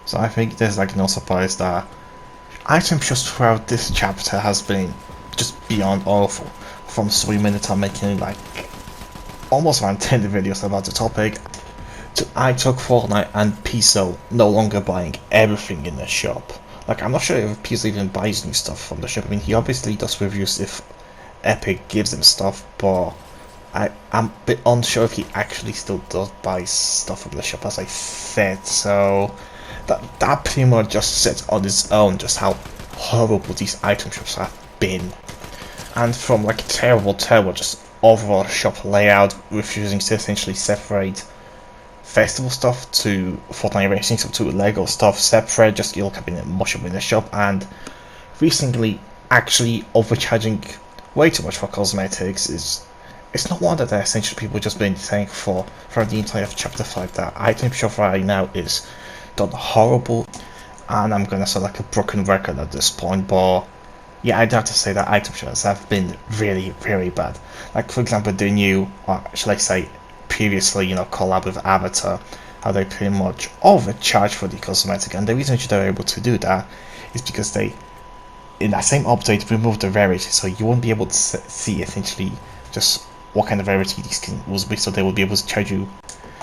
So I think there's like no surprise that item just throughout this chapter has been just beyond awful. From 3 minutes of making like almost around 10 videos about the topic, to I took Fortnite and Piso no longer buying everything in the shop. Like, I'm not sure if Piso even buys new stuff from the shop. I mean, he obviously does reviews if Epic gives him stuff, but I'm a bit unsure if he actually still does buy stuff from the shop, as I said. So that pretty much just sets on its own just how horrible these item shops have been. And from like terrible just overall shop layout, refusing to essentially separate festival stuff to Fortnite racing stuff to Lego stuff separate, just you'll have been much up in the shop, and recently actually overcharging way too much for cosmetics is it's no wonder that essentially people just been saying for the entire chapter 5 that item shop right now is done horrible, and I'm gonna sound like a broken record at this point, but yeah, I'd have to say that item shops have been really, very bad. Like, for example, the new, or shall I say, previously, collab with Avatar, how they pretty much overcharge for the cosmetic, and the reason they're able to do that is because they, in that same update, removed the rarity, so you won't be able to see essentially just what kind of rarity these skin will be, so they will be able to charge you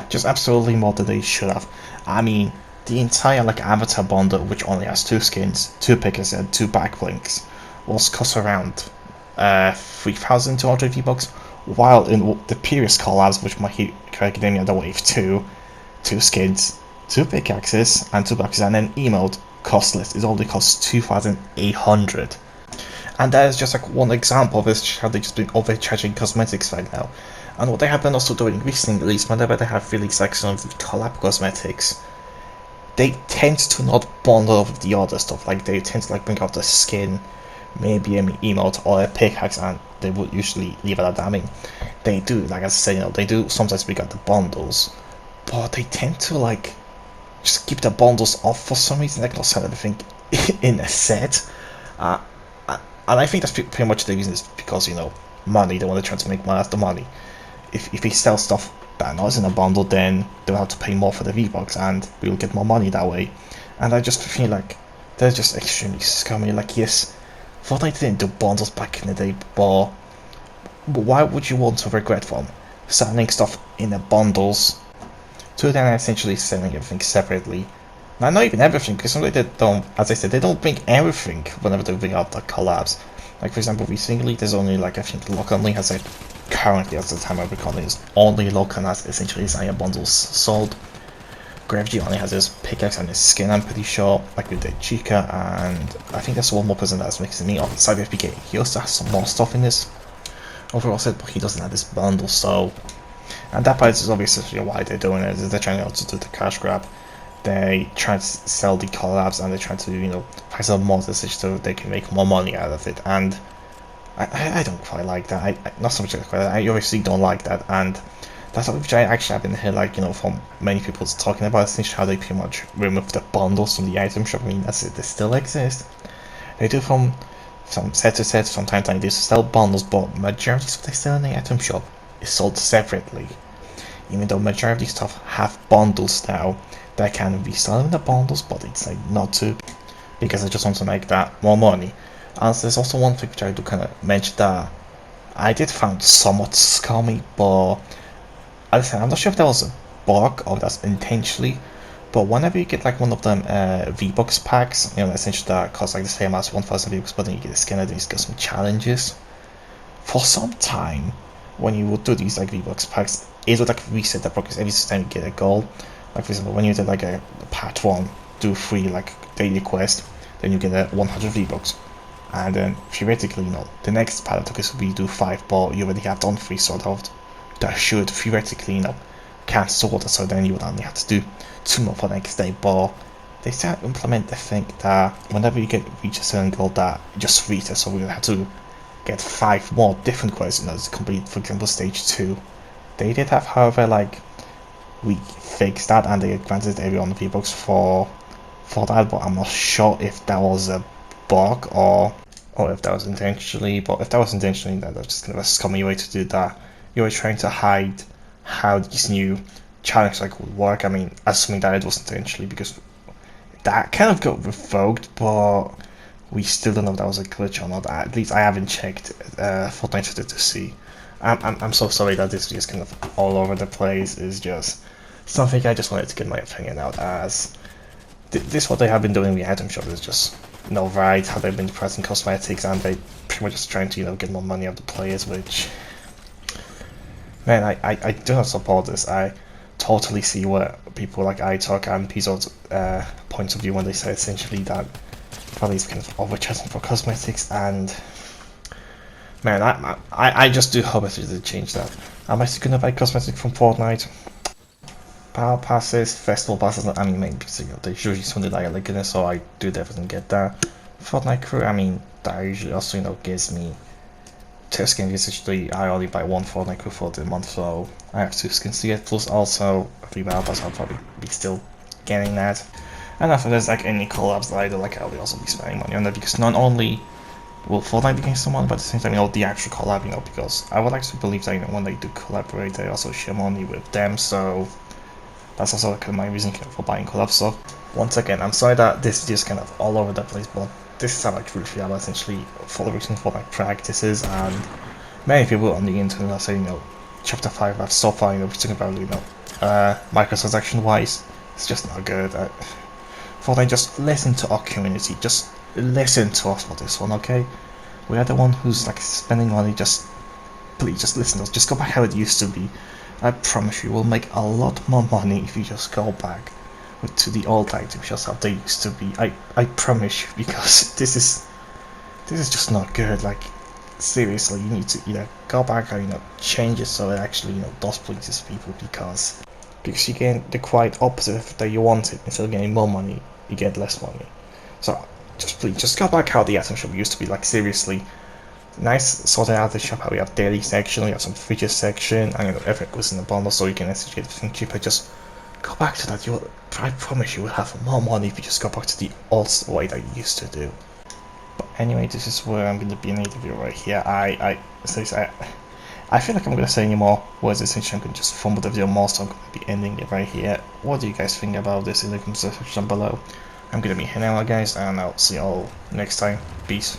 just absolutely more than they should have. I mean, the entire like Avatar bundle, which only has 2 skins, 2 pickers, and 2 back blinks, was cost around 3,200 V-Bucks, while in the previous collabs, which My Hero Academia The Wave 2, 2 skins, 2 pickaxes, and 2 boxes, and then emote costless, it only costs 2,800. And that is just like one example of this, how they've just been overcharging cosmetics right now. And what they have been also doing recently is whenever they have released like some of the collab cosmetics, they tend to not bundle with the other stuff. Like, they tend to like bring out the skin, maybe an emote or a pickaxe, and they would usually leave it at that. I mean, they do, like I said, they do sometimes bring out the bundles, but they tend to like just keep the bundles off for some reason. They cannot sell everything in a set. And I think that's pretty much the reason is because, money. They want to try to make money out of the money. If they sell stuff that not in a bundle, then they'll have to pay more for the V-Bucks, and we'll get more money that way. And I just feel like they're just extremely scummy. Like, yes, Fortnite didn't do bundles back in the day, but why would you want to regret from selling stuff in the bundles to then essentially selling everything separately? Now, not even everything, because sometimes they don't, as I said, they don't bring everything whenever they bring out the collabs. Like, for example, recently, there's only, like, I think Lock only has, like, currently, at the time of recording, is only Lock has essentially Zaya bundles sold. Gravity only has his pickaxe and his skin, I'm pretty sure, like with the Chica, and I think there's one more person that's mixing me on Cyber FPK. He also has some more stuff in this overall set, but he doesn't have this bundle, so. And that part is obviously why they're doing it, is they're trying to do the cash grab. They try to sell the collabs, and they try to, price up more so they can make more money out of it. And I don't quite like that. Not so much like that. I obviously don't like that, and that's something which I actually have been here, like, from many people talking about, essentially how they pretty much remove the bundles from the item shop. I mean, that's it. They still exist. They do from set to set, from time to time. They sell bundles, but majority of what they sell in the item shop is sold separately. Even though majority of stuff have bundles now, they can resell them in the bundles, but they decide not to because they just want to make that more money. And there's also one thing which I do kind of mention that I did find somewhat scummy, but as I said, I'm not sure if that was a bug or that's intentionally, but whenever you get like one of them V-Bucks packs, essentially that costs like the same as 1,000 V-Bucks, but then you get a skin and then you get some challenges. For some time, when you would do these like V-Bucks packs, it would like reset the progress every time you get a goal. Like, for example, when you did like a part 1, do 3 like daily quest, then you get a 100 V-Bucks. And then theoretically, the next part of the quest would be do 5, but you already have done 3 sort of. That should theoretically, cancel that, so then you would only have to do 2 more for the next day. But they still implement the thing that whenever you reach a certain goal, that just resets, so we have to get 5 more different quests to complete, for example, stage 2. They did have, however, like, we fixed that, and they granted everyone V-Bucks for that, but I'm not sure if that was a bug or if that was intentionally. But if that was intentionally, then that's just kind of a scummy way to do that. You were trying to hide how these new challenges like would work. I mean, assuming that it was intentionally, because that kind of got revoked, but we still don't know if that was a glitch or not. At least I haven't checked Fortnite to see. I'm so sorry that this is kind of all over the place. It's just something I just wanted to get my opinion out as. This what they have been doing with the item shop is just right. How they've been pressing cosmetics and they pretty much just trying to get more money out of the players, which man, I do not support this. I totally see where people like I talk and Pizzo's points of view when they say essentially that probably is kind of overcharging for cosmetics, and man, I just do hope they change that. Am I still gonna buy cosmetics from Fortnite? Power passes, festival passes, I mean, maybe they usually something like Legend, so I do definitely get that. Fortnite crew, I mean, that usually also gives me 2 skins. Essentially, I only buy 1 Fortnite crew for the month, so I have 2 skins to get. Plus, also 3 battle pass, I'll probably be still getting that. And if there's like any collabs that I do, like I'll also be spending money on that, because not only will Fortnite be getting some money, but at the same time, the actual collab, because I would like to believe that when they do collaborate, they also share money with them. So that's also kind of my reason for buying collab stuff. Once again, I'm sorry that this video is kind of all over the place, but this is how I truly feel about essentially following Fortnite practices, and many people on the internet are saying, Chapter 5 have so far, we're talking about, microtransaction wise, it's just not good. Fortnite, just listen to our community, just listen to us for this one, okay? We are the one who's like spending money, please just listen to us, just go back how it used to be. I promise you, we'll make a lot more money if you just go back to the old items just how they used to be. I promise you, because this is just not good. Like, seriously, you need to either go back or change it so it actually does pleases people, because you get the quite opposite that you wanted. Instead of getting more money, you get less money. So please just go back how the item shop used to be. Like, seriously, nice sorted out the shop, how we have daily section, we have some features section, and everything goes in the bundle, so you can actually get everything cheaper. Just go back to that. I promise you will have more money if you just go back to the old way that you used to do. But anyway, this is where I'm gonna be in the video right here. I feel like I'm gonna say any more words. Essentially, I'm gonna just fumble the video more, so I'm gonna be ending it right here. What do you guys think about this in the comment section below? I'm gonna be heading out, guys, and I'll see you all next time. Peace.